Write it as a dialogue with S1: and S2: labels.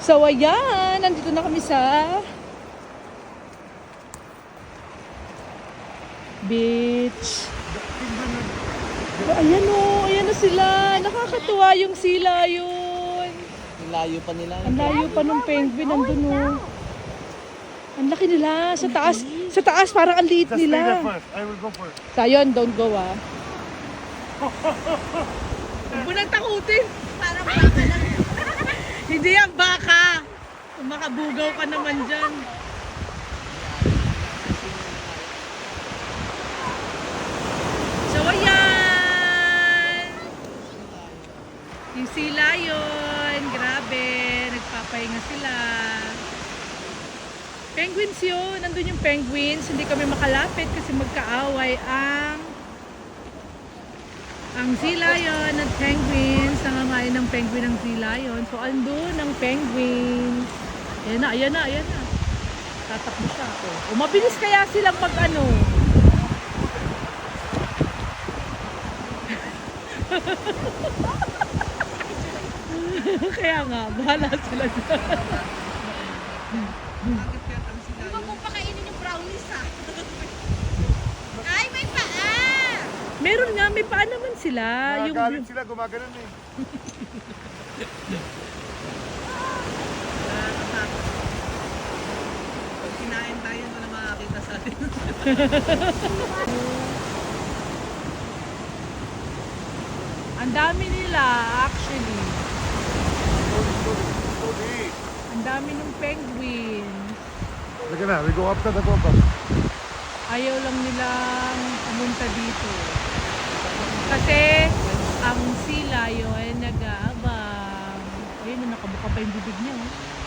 S1: So ayan, nandito na kami sa beach. Ayan o, ayan na sila. Nakakatuwa yung sila yun.
S2: Ang layo pa nila.
S1: Ang layo pa ng penguin, nandun o. Ang laki nila, sa taas. Sa taas, parang ang liit
S3: Just stay there
S1: nila.
S3: first. I will go first.
S1: So ayun, don't go ah. Huwag mo nang takutin. Parang baka lang. Hindi yan baka. Makabugaw ka naman dyan. So ayan. Yung sila yun. Grabe. Nagpapahinga sila. Penguins yun. Nandun yung penguins. Hindi kami makalapit kasi magkaaway ang sea lion at penguins. Nangangain ng penguin ang sea lion. So andun ang penguins. Ayan na, ayan na, ayan na. Tatakbo siya. O mabilis kaya silang mag-ano. Kaya nga, bahala sila dyan.
S4: Huwag mong pakainin yung brownies ha. Ay, may paa!
S1: Meron nga, may paa naman sila.
S3: Nagagalit sila, gumaganon eh.
S2: Pag kinain tayo, ito na makakita sa atin.
S1: Ang dami nila, actually.
S3: Slowly.
S1: Ang dami ng penguins.
S3: Look at that, we go up to the bumper.
S1: Ayaw lang nilang pumunta dito. Kasi ang sea lion nag-aabang. Ayun, nakabuka pa yung bibig niya. Oh.